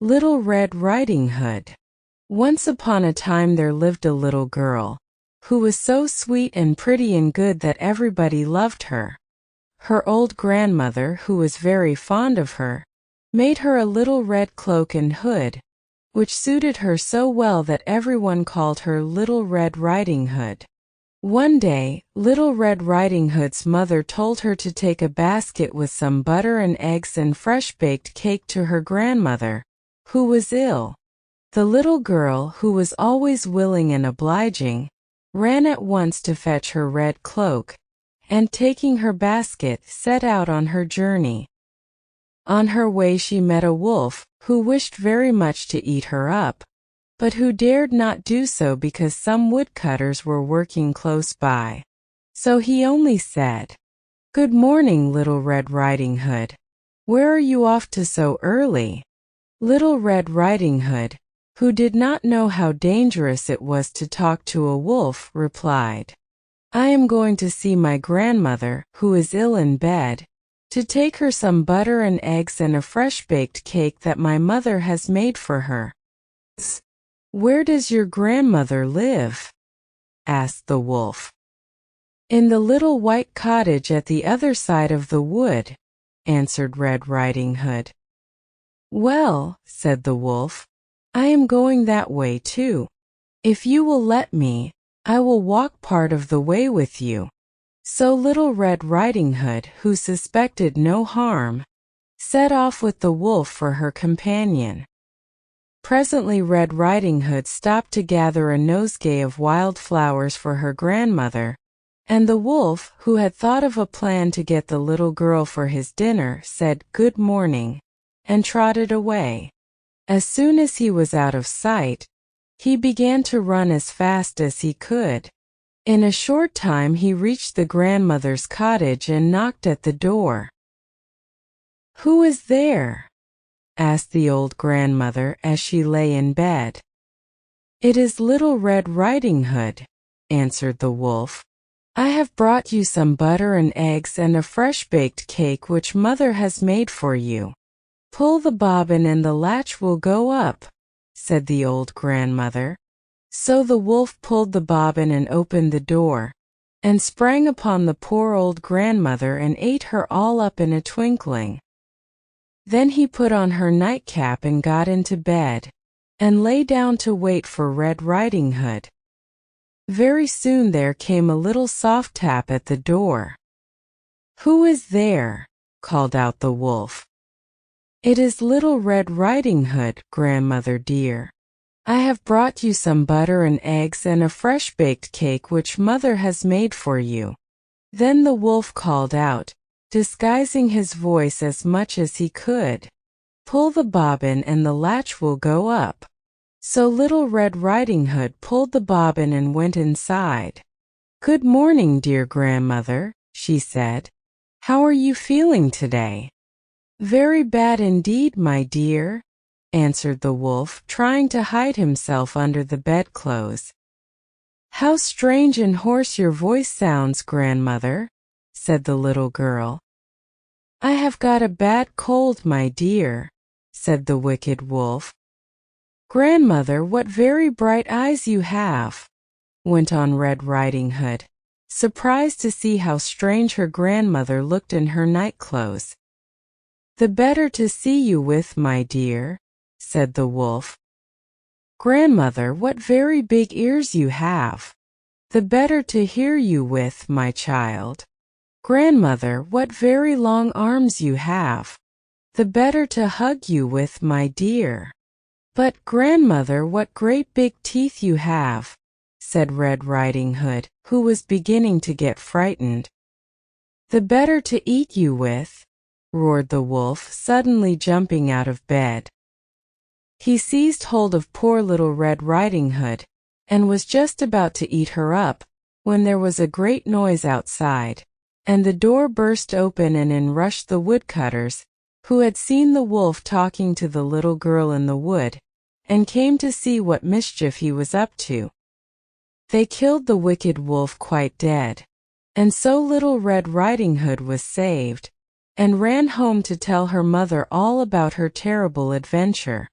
Little Red Riding Hood. Once upon a time there lived a little girl, who was so sweet and pretty and good that everybody loved her. Her old grandmother, who was very fond of her, made her a little red cloak and hood, which suited her so well that everyone called her Little Red Riding Hood. One day, Little Red Riding Hood's mother told her to take a basket with some butter and eggs and fresh-baked cake to her grandmother, who was ill. The little girl, who was always willing and obliging, ran at once to fetch her red cloak, and taking her basket, set out on her journey. On her way she met a wolf, who wished very much to eat her up, but who dared not do so because some woodcutters were working close by. So he only said, "Good morning, Little Red Riding Hood. Where are you off to so early?" Little Red Riding Hood, who did not know how dangerous it was to talk to a wolf, replied, "I am going to see my grandmother, who is ill in bed, to take her some butter and eggs and a fresh-baked cake that my mother has made for her." "Where does your grandmother live?" asked the wolf. "In the little white cottage at the other side of the wood," answered Red Riding Hood. "Well," said the wolf, "I am going that way too. If you will let me, I will walk part of the way with you." So Little Red Riding Hood, who suspected no harm, set off with the wolf for her companion. Presently Red Riding Hood stopped to gather a nosegay of wild flowers for her grandmother, and the wolf, who had thought of a plan to get the little girl for his dinner, said "Good morning," and trotted away. As soon as he was out of sight, he began to run as fast as he could. In a short time he reached the grandmother's cottage and knocked at the door. "Who is there?" asked the old grandmother as she lay in bed. "It is Little Red Riding Hood," answered the wolf. "I have brought you some butter and eggs and a fresh-baked cake which Mother has made for you. Pull the bobbin and the latch will go up," said the old grandmother. So the wolf pulled the bobbin and opened the door, and sprang upon the poor old grandmother and ate her all up in a twinkling. Then he put on her nightcap and got into bed, and lay down to wait for Red Riding Hood. Very soon there came a little soft tap at the door. "Who is there?" called out the wolf. "It is Little Red Riding Hood, grandmother dear. I have brought you some butter and eggs and a fresh-baked cake which Mother has made for you." Then the wolf called out, disguising his voice as much as he could, "Pull the bobbin and the latch will go up." So Little Red Riding Hood pulled the bobbin and went inside. "Good morning, dear grandmother," she said. "How are you feeling today?" "Very bad indeed, my dear," answered the wolf, trying to hide himself under the bedclothes. "How strange and hoarse your voice sounds, grandmother," said the little girl. "I have got a bad cold, my dear," said the wicked wolf. "Grandmother, what very bright eyes you have," went on Red Riding Hood, surprised to see how strange her grandmother looked in her nightclothes. "The better to see you with, my dear," said the wolf. "Grandmother, what very big ears you have. The better to hear you with, my child. Grandmother, what very long arms you have. The better to hug you with, my dear. But, grandmother, what great big teeth you have," said Red Riding Hood, who was beginning to get frightened. "The better to eat you with," roared the wolf, suddenly jumping out of bed. He seized hold of poor Little Red Riding Hood, and was just about to eat her up, when there was a great noise outside, and the door burst open and in rushed the woodcutters, who had seen the wolf talking to the little girl in the wood, and came to see what mischief he was up to. They killed the wicked wolf quite dead, and so Little Red Riding Hood was saved, and ran home to tell her mother all about her terrible adventure.